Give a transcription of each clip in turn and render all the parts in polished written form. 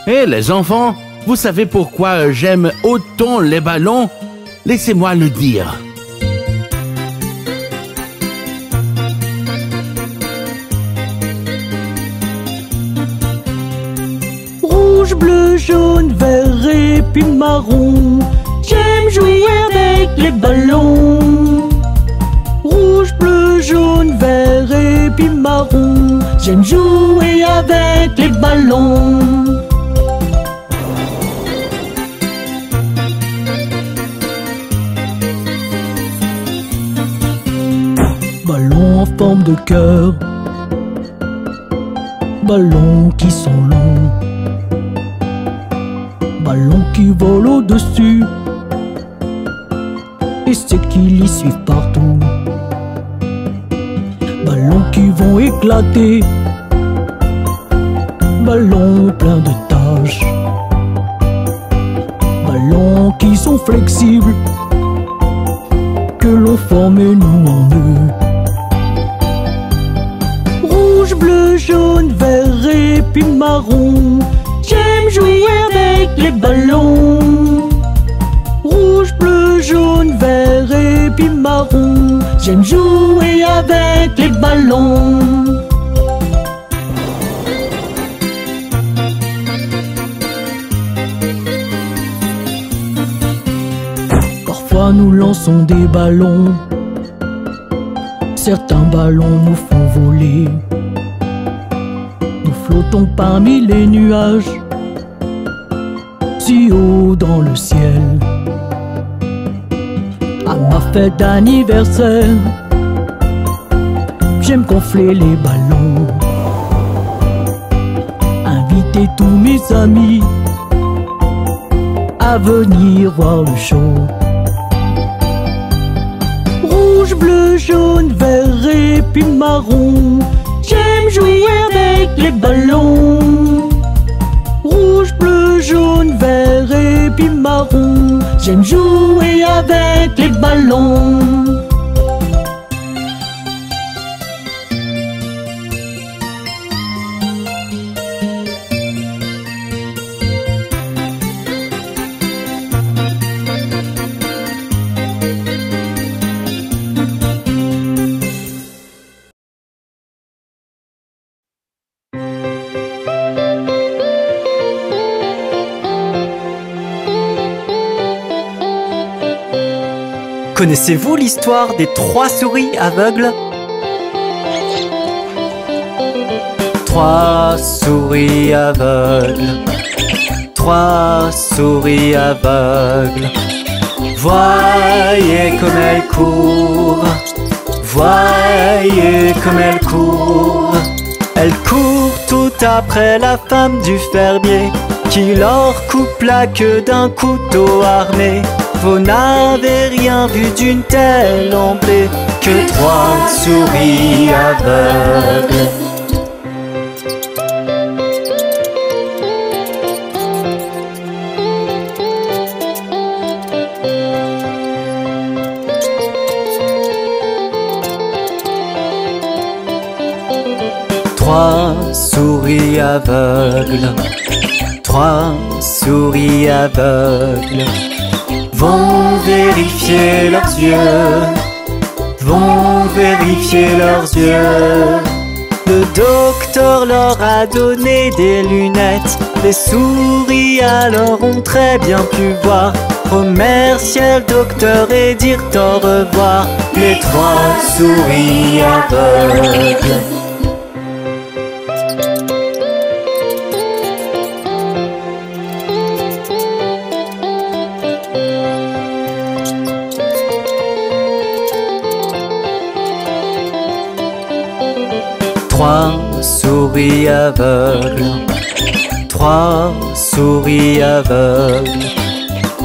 Hé les enfants, vous savez pourquoi j'aime autant les ballons? Laissez-moi le dire. Rouge, bleu, jaune, vert et puis marron. J'aime jouer avec les ballons. Rouge, bleu, jaune, vert et puis marron. J'aime jouer avec les ballons. Ballons en forme de cœur, ballons qui sont longs, ballons qui volent au-dessus et ceux qui les suivent partout. Ballons qui vont éclater, ballons pleins de taches, ballons qui sont flexibles, que l'on forme nous en eux. Rouge, bleu, jaune, vert et puis marron. J'aime jouer avec les ballons. Rouge, bleu, jaune, vert et puis marron. J'aime jouer avec les ballons. Parfois nous lançons des ballons. Certains ballons nous font voler. Nous flottons parmi les nuages, si haut dans le ciel. À ma fête d'anniversaire, j'aime gonfler les ballons, inviter tous mes amis à venir voir le show. Rouge, bleu, jaune, vert et puis marron. J'aime jouer avec les ballons. Rouge, bleu, jaune, vert et puis marron. J'aime jouer avec les ballons. Connaissez-vous l'histoire des 3 souris aveugles? 3 souris aveugles, 3 souris aveugles. Voyez comme elles courent, voyez comme elles courent. Elles courent tout après la femme du fermier qui leur coupe la queue d'un couteau armé. Vous n'avez rien vu d'une telle emblée que 3 souris aveugles. Trois souris aveugles, 3 souris aveugles vont vérifier leurs yeux, vont vérifier leurs yeux. Le docteur leur a donné des lunettes. Les souris alors ont très bien pu voir, remercier le docteur et dire au revoir. Les 3 souris aveugles. Trois souris aveugles, 3 souris aveugles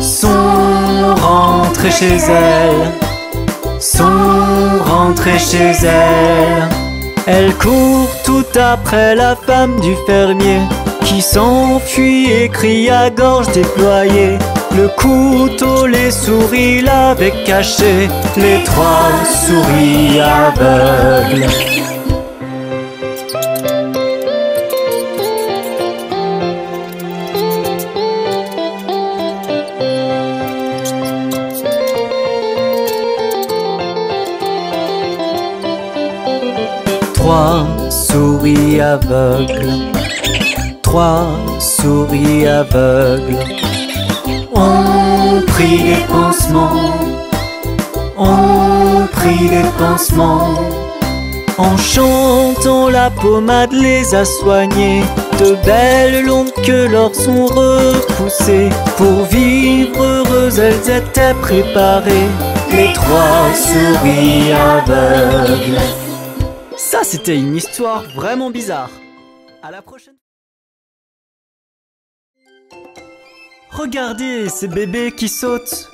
sont rentrées chez elles, sont rentrées chez elles. Elles courent tout après la femme du fermier qui s'enfuit et crie à gorge déployée. Le couteau, les souris l'avaient caché, les 3 souris aveugles. 3 souris aveugles. 3 souris aveugles ont pris des pansements, ont pris des pansements. En chantant, la pommade les a soignés. De belles longues queues leur sont repoussées. Pour vivre heureuses, elles étaient préparées. Les 3 souris aveugles. Ça, c'était une histoire vraiment bizarre. À la prochaine. Regardez ces bébés qui sautent.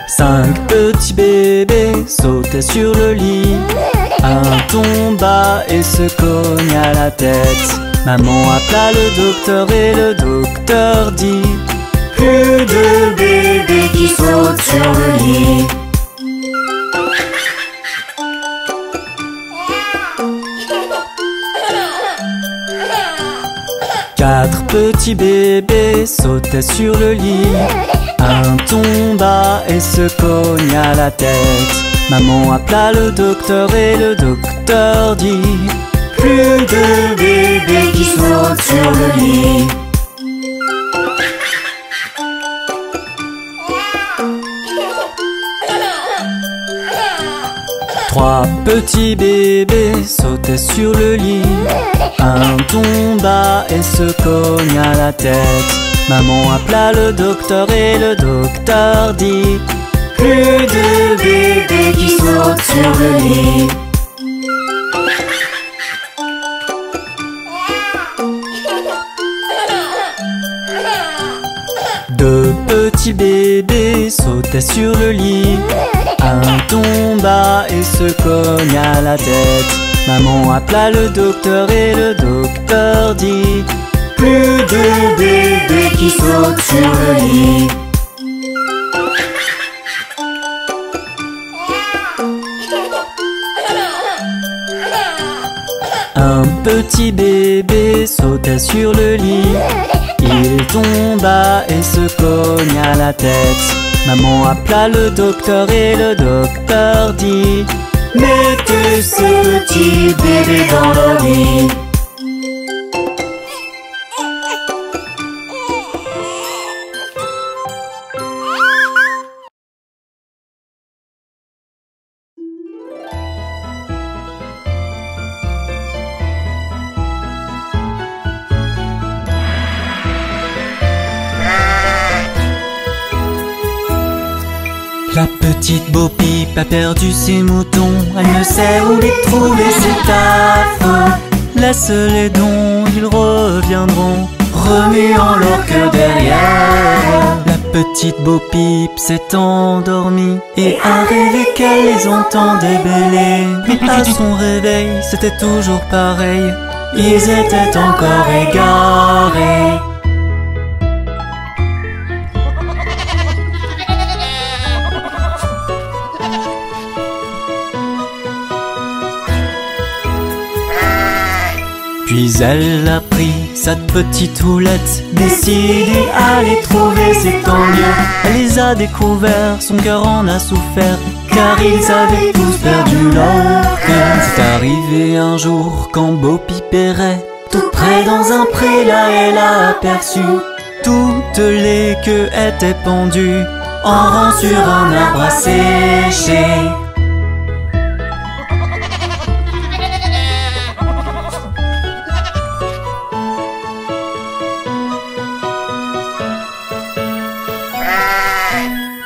5 petits bébés sautaient sur le lit. Un tomba et se cogna la tête. Maman appela le docteur et le docteur dit: plus de bébés qui sautent sur le lit. Quatre petits bébés sautaient sur le lit. Un tomba et se cogna la tête. Maman appela le docteur et le docteur dit: plus de bébés qui sautent sur le lit. Trois petits bébés sautaient sur le lit. Un tomba et se cogna la tête. Maman appela le docteur et le docteur dit: plus de bébés qui sautent sur le lit. Deux petits bébés sautaient sur le lit. Un tomba et se cogna la tête. Maman appela le docteur et le docteur dit: plus de bébés qui sautent sur le lit. Un petit bébé sautait sur le lit. Il tomba et se cogna la tête. Maman appela le docteur et le docteur dit: mettez ce petit bébé dans le lit. La petite Bo Peep a perdu ses moutons. Elle ne sait où les trouver, c'est affreux. Laisse-les donc, ils reviendront, remuant leur queue derrière. La petite Bo Peep s'est endormie et a rêvé qu'elle les entendait bêler. Mais à son réveil, c'était toujours pareil. Ils étaient encore égarés. Puis elle a pris sa petite houlette, décidée à les trouver, c'est tant mieux. Elle les a découverts, son cœur en a souffert, car ils avaient tous perdu leur cœur. C'est arrivé un jour quand Bo Peep errait, tout près dans un pré, là elle a aperçu toutes les queues étaient pendues en rang sur un arbre à sécher.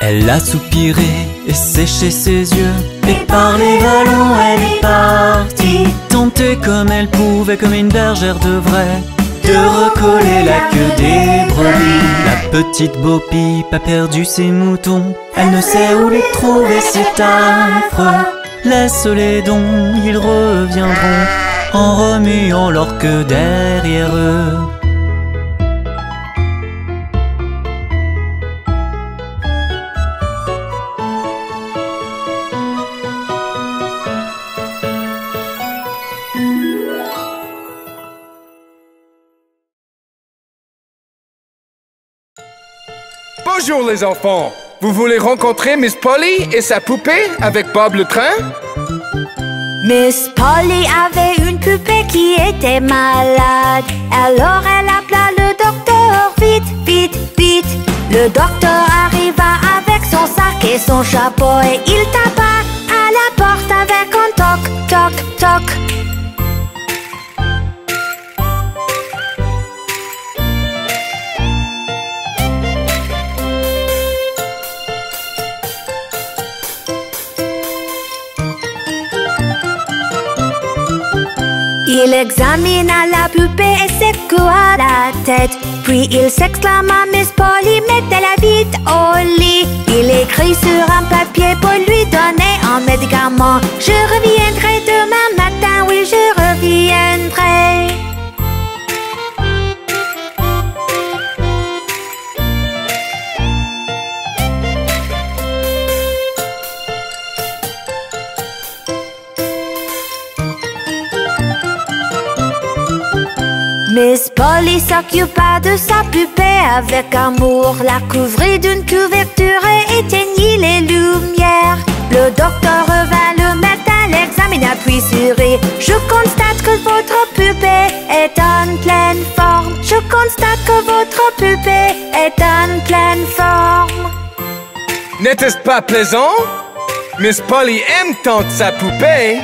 Elle a soupiré et séché ses yeux, et par les vallons elle est partie, tenter comme elle pouvait, comme une bergère devrait, de recoller la queue des brebis. La petite Bo Peep a perdu ses moutons, elle ne sait où les trouver, c'est affreux. Laisse-les donc, ils reviendront, en remuant leur queue derrière eux. Bonjour les enfants! vous voulez rencontrer Miss Polly et sa poupée avec Bob le train? Miss Polly avait une poupée qui était malade. Alors elle appela le docteur, vite, vite, vite. Le docteur arriva avec son sac et son chapeau et il tapa à la porte avec un toc, toc, toc. Il examina la poupée et secoua la tête. Puis il s'exclama, Miss Polly, mettez-la vite au lit. Il écrit sur un papier pour lui donner un médicament. Je reviendrai demain matin, oui, je reviendrai. Miss Polly s'occupa de sa poupée avec amour, la couvrit d'une couverture et éteignit les lumières. Le docteur revint le matin, l'examina puis sourit. Je constate que votre poupée est en pleine forme. Je constate que votre poupée est en pleine forme. N'était-ce pas plaisant? Miss Polly aime tant sa poupée.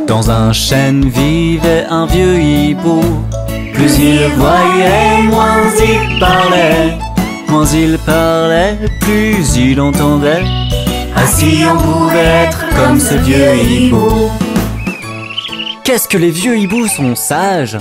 Dans un chêne vivait un vieux hibou. Plus il voyait, moins il parlait. Moins il parlait, plus il entendait. Ainsi on pouvait être comme ce vieux hibou. Qu'est-ce que les vieux hiboux sont sages!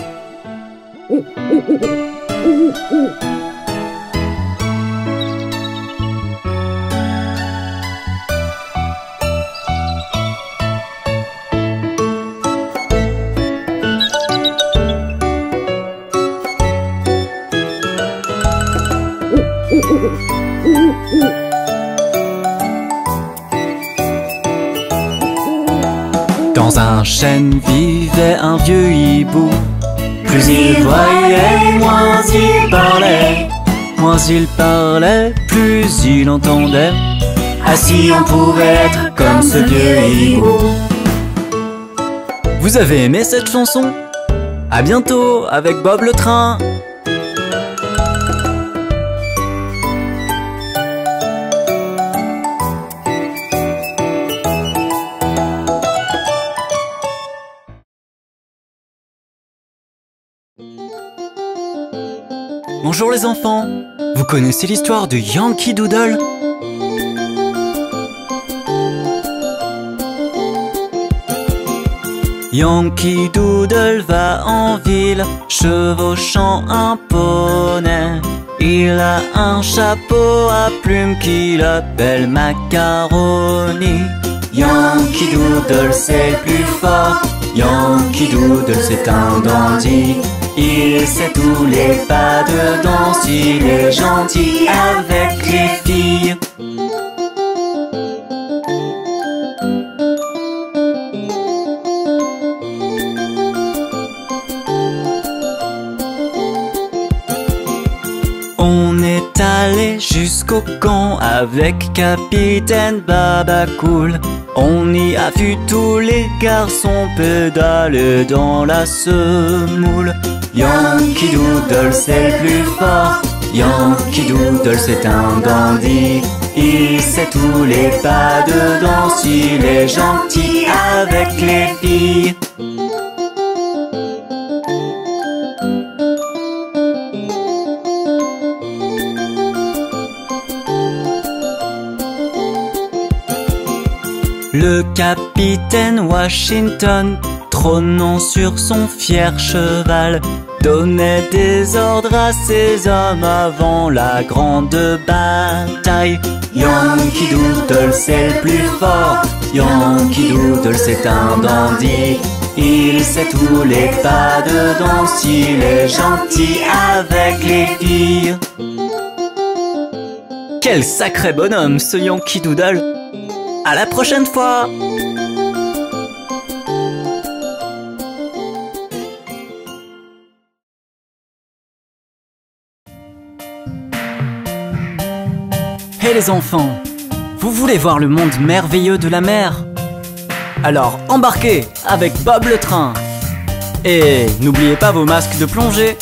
Dans un chêne vivait un vieux hibou. Plus il voyait, moins il parlait. Moins il parlait, plus il entendait. Ainsi on pouvait être comme ce vieux hibou. Vous avez aimé cette chanson? À bientôt avec Bob le train. Bonjour les enfants, vous connaissez l'histoire de Yankee Doodle? Yankee Doodle va en ville, chevauchant un poney. Il a un chapeau à plumes qu'il appelle Macaroni. Yankee Doodle c'est le plus fort, Yankee Doodle c'est un dandy. Il sait tous les pas de danse, il est gentil avec les filles. On est allé jusqu'au camp avec Capitaine Babacool. On y a vu tous les garçons pédaler dans la semoule. Yankee Doodle c'est le plus fort, Yankee Doodle c'est un dandy. Il sait tous les pas de danse, il est gentil avec les filles. Le capitaine Washington, trônant sur son fier cheval, donnait des ordres à ses hommes avant la grande bataille. Yankee Doodle c'est le plus fort, Yankee Doodle c'est un dandy. Il sait tous les pas de danse, il est gentil avec les filles. Quel sacré bonhomme ce Yankee Doodle! À la prochaine fois! Hé les enfants, vous voulez voir le monde merveilleux de la mer? Alors embarquez avec Bob le train. Et n'oubliez pas vos masques de plongée.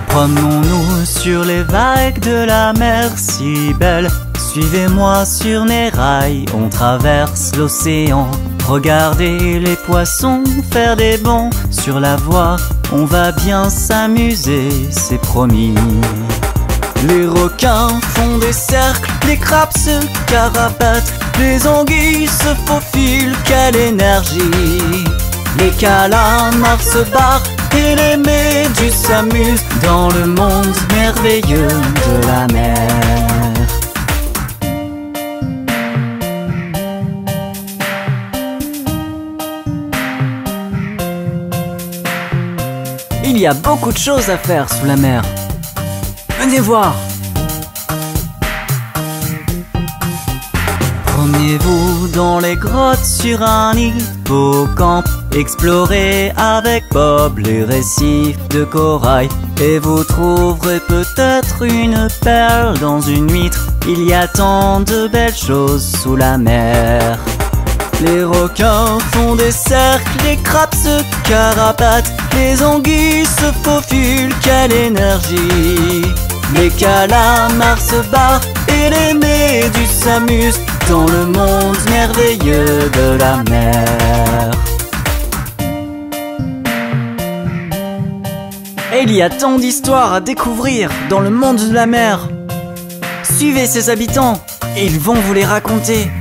Promenons-nous sur les vagues de la mer si belle. Suivez-moi sur mes rails, on traverse l'océan. Regardez les poissons faire des bonds sur la voie. On va bien s'amuser, c'est promis. Les requins font des cercles, les crabes se carapatent, les anguilles se faufilent, quelle énergie! Les calamars se barrent et les méduses s'amusent dans le monde merveilleux de la mer. Il y a beaucoup de choses à faire sous la mer. Venez voir! Promenez-vous dans les grottes sur un hippocampe. Explorez avec Bob les récifs de corail. Et vous trouverez peut-être une perle dans une huître. Il y a tant de belles choses sous la mer. Les requins font des cercles, les crabes se carapatent, les anguilles se faufilent, quelle énergie! Les calamars se barrent et les méduses s'amusent dans le monde merveilleux de la mer. Et il y a tant d'histoires à découvrir dans le monde de la mer. Suivez ses habitants et ils vont vous les raconter.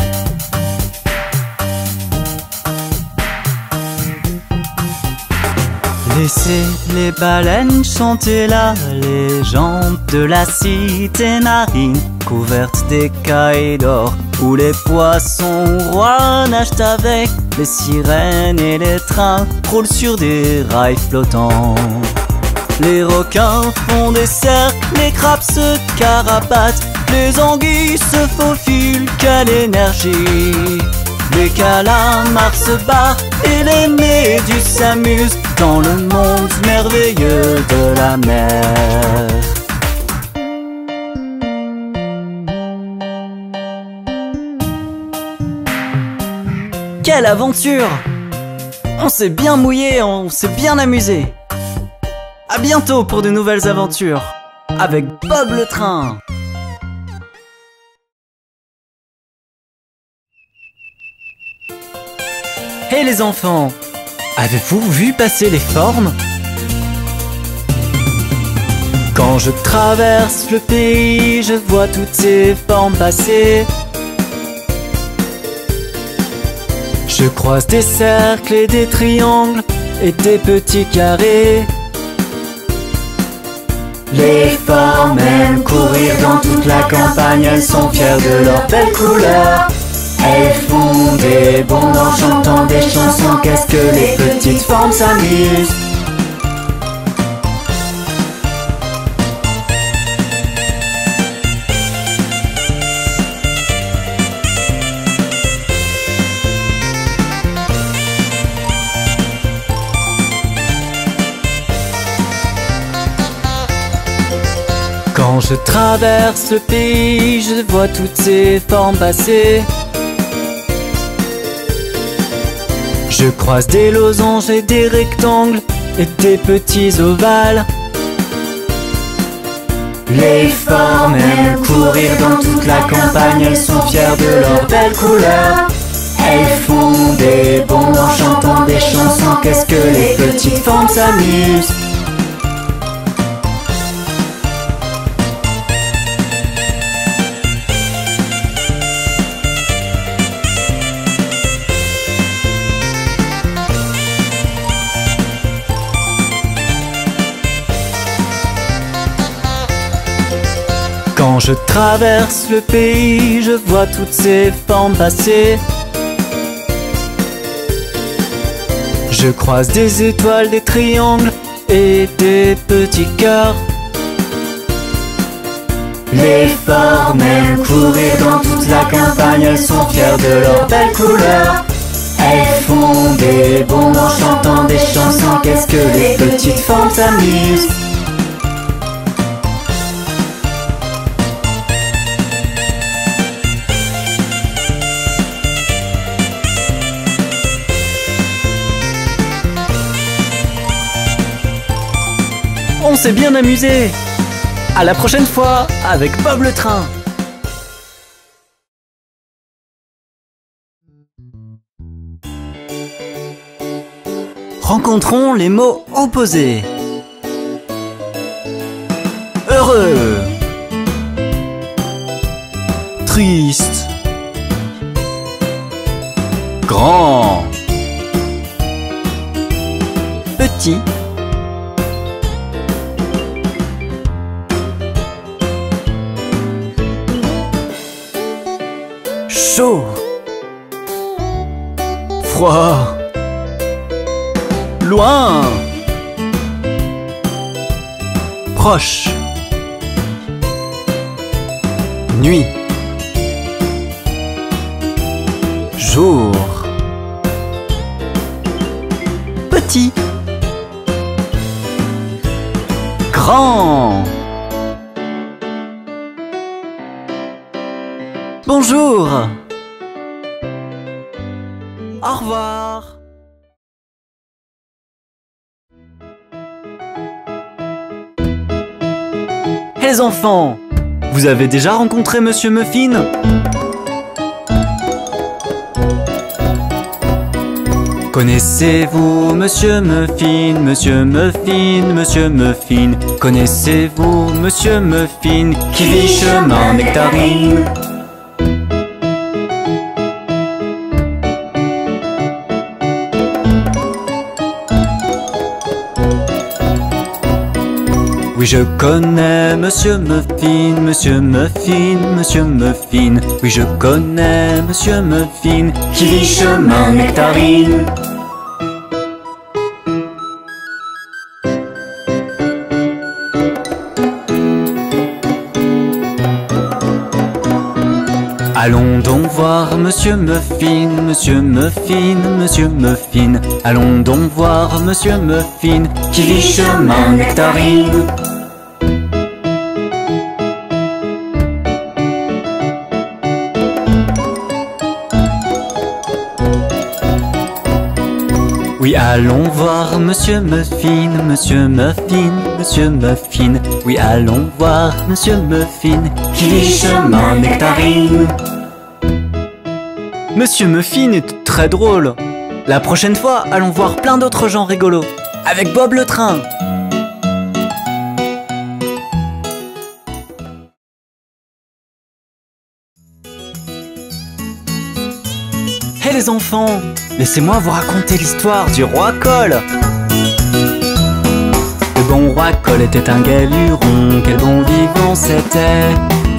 Laissez les baleines chanter la légende de la cité marine couverte d'écailles d'or, où les poissons rois nagent avec les sirènes et les trains roulent sur des rails flottants. Les requins font des cercles, les crabes se carapatent, les anguilles se faufilent, quelle énergie! Les calamars se barrent et les méduses s'amusent dans le monde merveilleux de la mer. Quelle aventure! On s'est bien mouillé, on s'est bien amusé. À bientôt pour de nouvelles aventures avec Bob le train. Hey les enfants, avez-vous vu passer les formes? Quand je traverse le pays, je vois toutes ces formes passer. Je croise des cercles et des triangles et des petits carrés. Les formes aiment courir dans toute la campagne, elles sont fières de leurs belles couleurs. Elles font des bonds en chantant des chansons, qu'est-ce que les petites formes s'amusent. Quand je traverse le pays, je vois toutes ces formes passer. Je croise des losanges et des rectangles et des petits ovales. Les formes aiment courir dans toute la campagne, elles sont fières de leurs belles couleurs. Elles font des bonds en chantant des chansons, qu'est-ce que les petites formes s'amusent. Quand je traverse le pays, je vois toutes ces formes passer. Je croise des étoiles, des triangles et des petits cœurs. Les formes aiment courir dans toute la campagne, elles sont fières de leurs belles couleurs. Elles font des bonds en chantant des chansons, qu'est-ce que les petites formes s'amusent. On s'est bien amusé. À la prochaine fois avec Bob le train. Rencontrons les mots opposés. Heureux, triste, grand, petit, chaud, froid, loin, proche, nuit, jour, petit, grand. Bonjour. Au revoir. Hey les enfants, vous avez déjà rencontré Monsieur Muffin? Connaissez-vous Monsieur Muffin, Monsieur Muffin, Monsieur Muffin? Connaissez-vous Monsieur Muffin qui vit chemin Nectarine? Oui, je connais Monsieur Muffin, Monsieur Muffin, Monsieur Muffin. Oui, je connais Monsieur Muffin qui vit chemin Nectarine. Allons donc voir Monsieur Muffin, Monsieur Muffin, Monsieur Muffin. Allons donc voir Monsieur Muffin qui vit chemin Nectarine. Oui, allons voir Monsieur Muffin, Monsieur Muffin, Monsieur Muffin. Oui, allons voir Monsieur Muffin qui vit chemin Nectarine. Monsieur Muffin est très drôle. La prochaine fois, allons voir plein d'autres gens rigolos. Avec Bob le train. Hey les enfants, laissez-moi vous raconter l'histoire du roi Cole. Le bon roi Cole était un galuron, quel bon vivant c'était.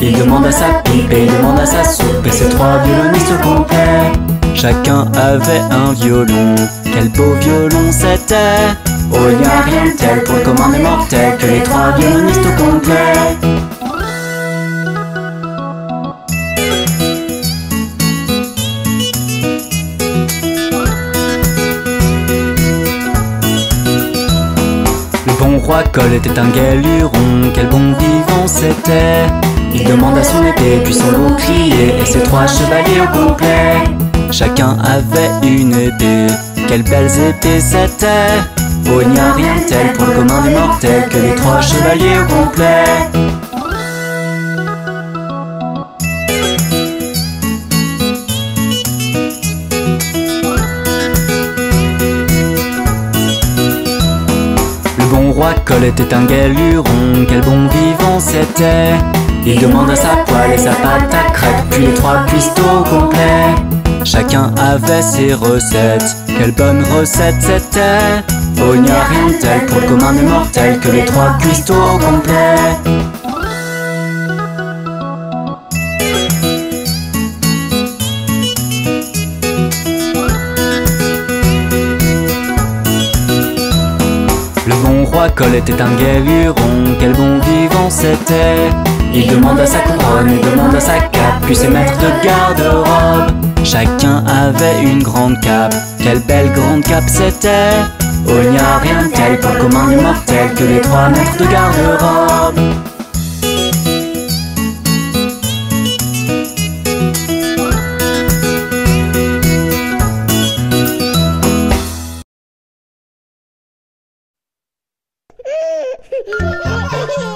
Il demande à sa pipe et il demande à sa soupe, et ses trois violonistes complets. Chacun avait un violon, quel beau violon c'était. Oh, il n'y a rien de tel pour le commun des mortels que les trois violonistes complets. Le bon roi Cole était un galuron, quel bon vivant c'était. Il demande à son épée, puis son bouclier, et ses trois chevaliers au complet. Chacun avait une épée, quelles belles épées c'était. Oh, il n'y a rien de tel pour le commun des mortels que les trois chevaliers au complet. Le bon roi Cole était un galuron, quel bon vivant c'était. Il demande à sa poêle et sa pâte à crêpes, puis les trois cuistots complets. Chacun avait ses recettes, quelle bonne recette c'était. Oh, il n'y a rien de tel pour le commun des mortels que les trois cuistots complets. roi Cole était un gai luron, quel bon vivant c'était. Il demanda sa couronne, il demanda sa cape, puis ses maîtres de garde-robe. Chacun avait une grande cape, quelle belle grande cape c'était. Oh, il n'y a rien de tel pour le commun des mortels que les 3 maîtres de garde-robe.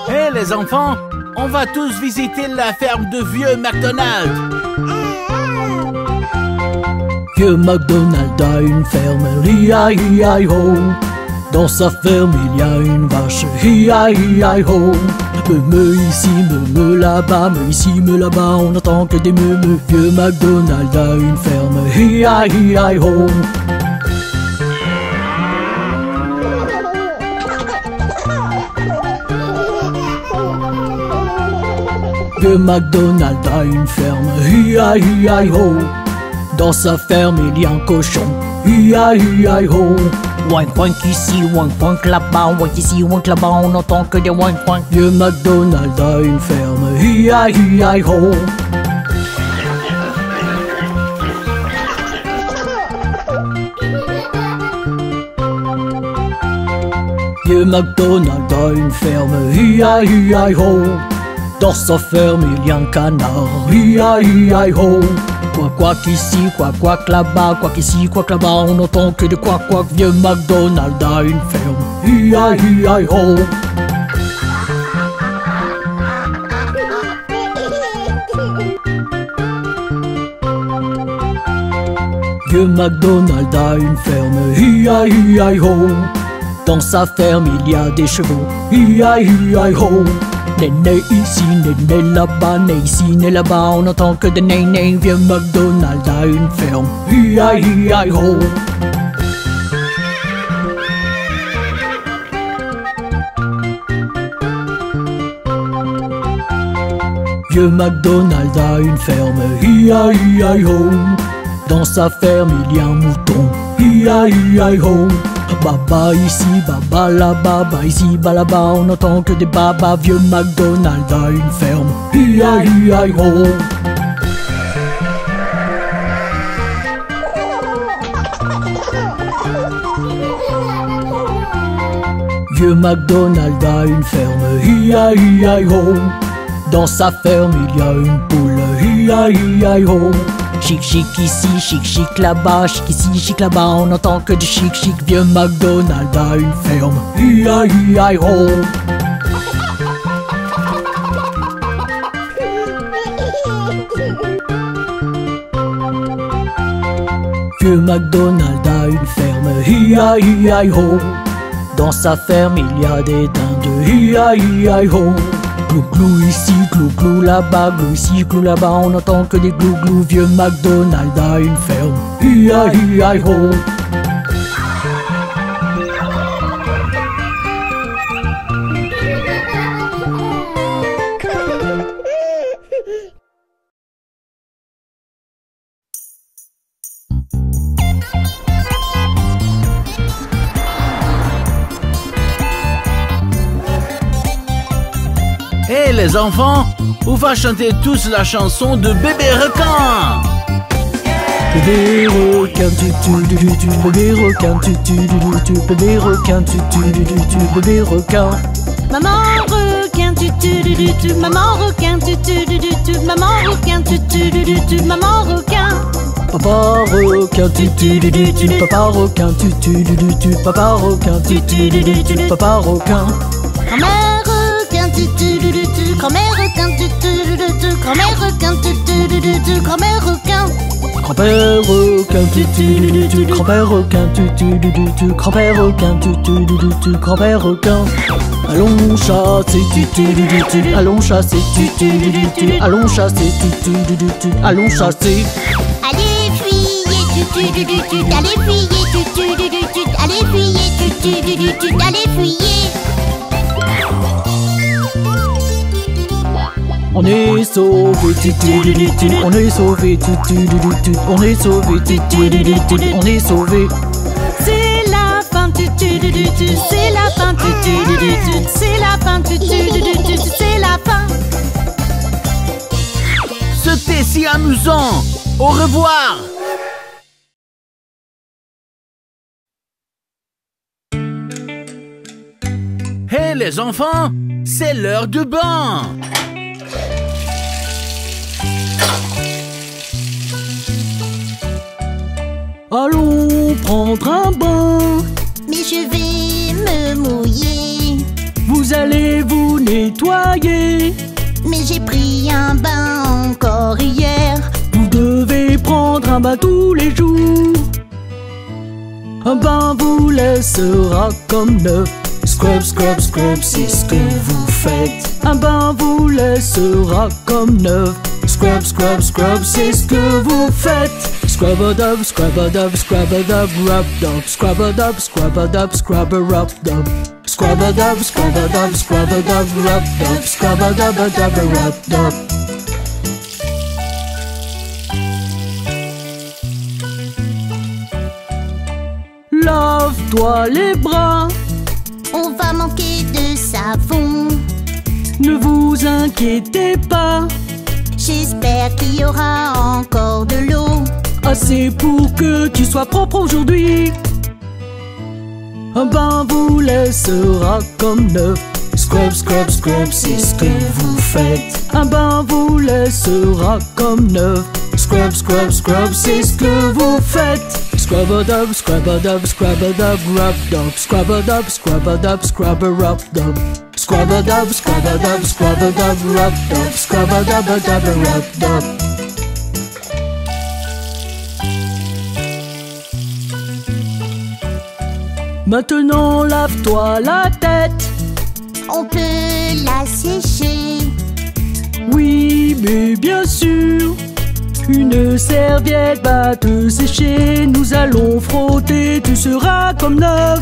Hé les enfants, on va tous visiter la ferme de vieux McDonald. Vieux McDonald a une ferme, hi-hi-hi-ho. Dans sa ferme il y a une vache, hi-hi-hi-ho. Me ici, me là-bas, me ici, me là-bas, on n'entend que des me. Vieux McDonald a une ferme, hi-hi-hi-ho. Vieux McDonald a une ferme, hi-hi-hi-ho. Dans sa ferme il y a un cochon, hi-hi-hi-ho. Wank wank ici, wank wank là-bas, wank ici, wank là-bas, on n'entend que des wank wank. Vieux McDonald a une ferme, hi-hi-hi-ho. Vieux McDonald a une ferme, hi-hi-hi-ho. Dans sa ferme il y a un canard, hi-hi-hi-ho. Quack quack ici, quack quack là-bas, quack ici, quack là-bas, on n'entend que de quack quack. Vieux McDonald a une ferme, hi-hi-hi-ho. Vieux McDonald a une ferme, hi-hi-hi-ho. Dans sa ferme il y a des chevaux, hi-hi-hi-ho. Né ici, né là-bas, né ici, né là-bas, on n'entend que des né. Vieux McDonald a une ferme, hi-hi-hi-ho. Vieux McDonald a une ferme, hi-hi-hi-ho. Dans sa ferme il y a un mouton, hi-hi-hi-ho. Baba ici, baba là-bas, baba ici, baba là-bas, on n'entend que des babas. Vieux McDonald a une ferme, hi-hi-hi-ho. Vieux McDonald a une ferme, hi-hi-hi-ho. Dans sa ferme il y a une poule, hi-hi-hi-ho. Chic chic ici, chic chic là-bas, chic ici, chic là-bas, on n'entend que du chic chic. Vieux McDonald a une ferme, hi-hi-hi-ho. Vieux McDonald a une ferme, hi-hi-hi-ho. Dans sa ferme il y a des dindes, hi-hi-hi-ho. Glou glou ici, glou glou là-bas, glou ici, glou là-bas, on n'entend que des glou glou. Vieux McDonald a une ferme, hi-hi-hi-ho. Hé les enfants, on va chanter tous la chanson de Bébé Requin. Bébé requin, tu tu du tu, bébé requin, tu tu du tu, bébé requin, tu tu du tu, bébé requin. Maman requin, tu tu du tu, maman requin, tu tu du tu, maman requin, tu tu du tu, maman requin. Papa requin, tu tu du tu, papa requin, tu tu du tu, papa requin, tu tu du tu, papa requin. Grand-mère requin, tu tu du tu, grand-mère requin, tu tu du tu, grand-mère requin, tu tu du tu, grand-mère requin. Grand-père requin, tu tu du tu, grand-père requin, tu tu du tu, grand-père requin, tu tu du tu, grand-père requin. Allons chasser, tu tu du tu, allons chasser, tu tu du tu, allons chasser, tu tu du tu, allons chasser. Allez fuyez, tu tu du tu, allez fuyez, tu tu du tu, allez fuyez, tu tu du tu, allez fuyez. On est sauvé, tu tu du tu, on est sauvé, tu tu du tu, on est sauvé, tu tu du tu, on est sauvé. C'est la fin, tu tu du tu, c'est la fin, c'est la fin, c'est la fin. C'était si amusant. Au revoir. Hé les enfants, c'est l'heure du bain. Allons prendre un bain. Mais je vais me mouiller. Vous allez vous nettoyer. Mais j'ai pris un bain encore hier. Vous devez prendre un bain tous les jours. Un bain vous laissera comme neuf. Scrub, scrub, scrub, c'est ce que vous faites. Un bain vous laissera comme neuf. Scrub, scrub, scrub, c'est ce que vous faites. Scrub-a-dub, scrub-a-dub, scrub-a-dub, rub-dub. Scrub-a-dub, scrub-a-dub, scrub-a-rub-dub. Scrub-a-dub, scrub-a-dub, scrub-a-dub, rub-dub. Scrub-a-dub-a-dub, rub-dub. Lave-toi les bras. On va manquer de savon. Ne vous inquiétez pas. J'espère qu'il y aura encore de l'eau. Assez pour que tu sois propre aujourd'hui. Un bain vous laissera comme neuf. Scrub, scrub, scrub, c'est ce que vous faites. Un bain vous laissera comme neuf. Scrub, scrub, scrub, c'est ce que vous faites. Scrub-a-dub, scrub-a-dub, scrub-a-dub, rub-dub. Scrub-a-dub, scrub-a-dub, scrub-a-rub-dub. Scrub-a-dub, scrub-a-dub, scrub-a-dub, rub-dub. Scrub-a-dub-a-dub, rub-dub. Maintenant lave-toi la tête. On peut la sécher. Oui, mais bien sûr. Une serviette va te sécher. Nous allons frotter, tu seras comme neuf.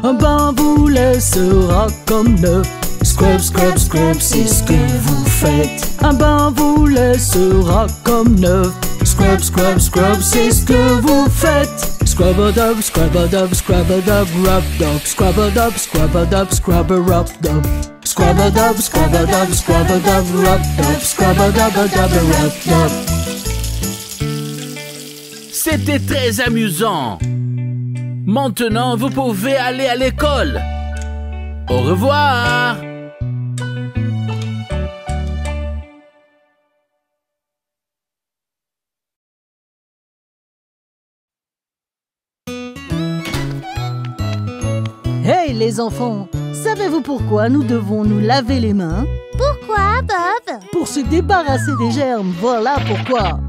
Un bain vous laissera comme neuf. Scrub, scrub, scrub, c'est ce que vous faites. Un bain vous laissera comme neuf. Scrub, scrub, scrub, c'est ce que vous faites. Scrub-a-dub, scrub-a-dub, scrub-a-dub, rub-dub. Scrub-a-dub, scrub-a-dub, scrub-a-rub-dub. Scrub-a-dub, scrub-a-dub, scrub-a-dub, rub-dub. Scrub-a-dub-a-dub, rub-dub. C'était très amusant. Maintenant, vous pouvez aller à l'école. Au revoir. Hey les enfants, savez-vous pourquoi nous devons nous laver les mains? Pourquoi, Bob? Pour se débarrasser des germes, voilà pourquoi.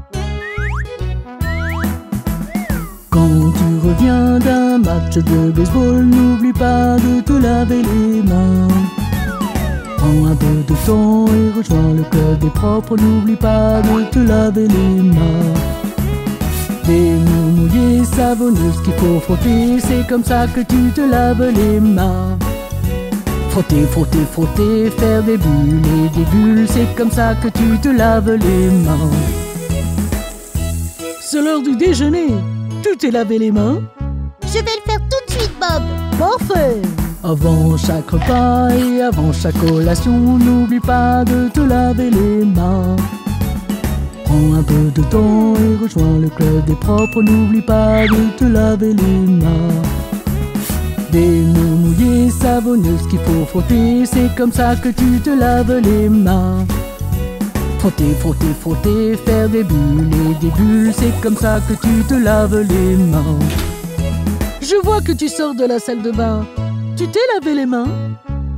Quand tu reviens d'un match de baseball, n'oublie pas de te laver les mains. Prends un peu de temps et rejoins le club des propres, n'oublie pas de te laver les mains. Des mains mouillées, savonneuses qu'il faut frotter, c'est comme ça que tu te laves les mains. Frotter, frotter, frotter, faire des bulles et des bulles, c'est comme ça que tu te laves les mains. C'est l'heure du déjeuner. Tu t'es lavé les mains? Je vais le faire tout de suite, Bob. Parfait! Avant chaque repas et avant chaque collation, n'oublie pas de te laver les mains. Prends un peu de temps et rejoins le club des propres, n'oublie pas de te laver les mains. Des mains mouillées, savonneuses qu'il faut frotter, c'est comme ça que tu te laves les mains. Frotter, frotter, frotter, faire des bulles et des bulles, c'est comme ça que tu te laves les mains. Je vois que tu sors de la salle de bain. Tu t'es lavé les mains?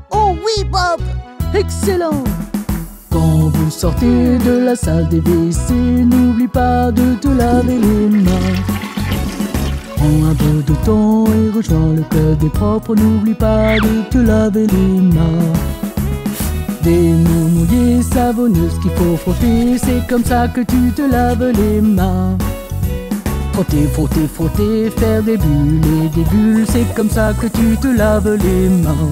Oh oui, Bob. Excellent! Quand vous sortez de la salle des WC, n'oublie pas de te laver les mains. Prends un peu de temps et rejoins le club des propres, n'oublie pas de te laver les mains. Des mains mouillées, savonneuses qu'il faut frotter, c'est comme ça que tu te laves les mains. Frotter, frotter, frotter, faire des bulles et des bulles, c'est comme ça que tu te laves les mains.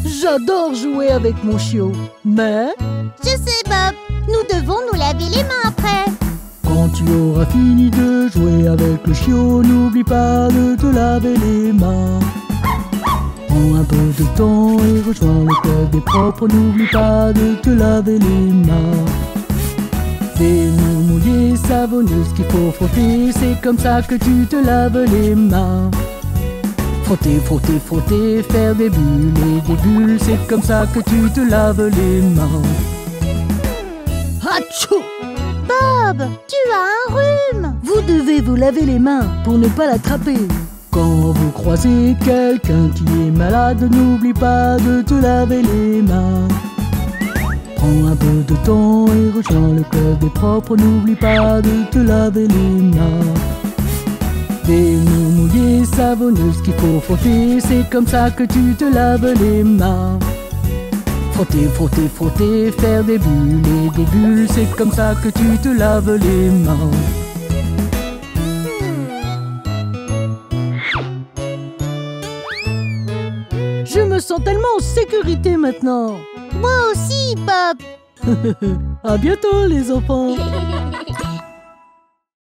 J'adore jouer avec mon chiot, mais... Je sais, Bob. Nous devons nous laver les mains après. Quand tu auras fini de jouer avec le chiot, n'oublie pas de te laver les mains. Prends un peu de temps et rejoins le club des propres, n'oublie pas de te laver les mains. Des mains mouillées, savonneuses qu'il faut frotter, c'est comme ça que tu te laves les mains. Frotter, frotter, frotter, faire des bulles et des bulles, c'est comme ça que tu te laves les mains. Hatchou! Bob, tu as un rhume. Vous devez vous laver les mains pour ne pas l'attraper. Quand vous croisez quelqu'un qui est malade, n'oublie pas de te laver les mains. Prends un peu de temps et rejoins le club des propres, n'oublie pas de te laver les mains. Des mains mouillées, savonneuses qu'il faut frotter, c'est comme ça que tu te laves les mains. Frotter, frotter, frotter, faire des bulles et des bulles, c'est comme ça que tu te laves les mains. Je me sens tellement en sécurité maintenant. Moi aussi, Bob. À bientôt les enfants.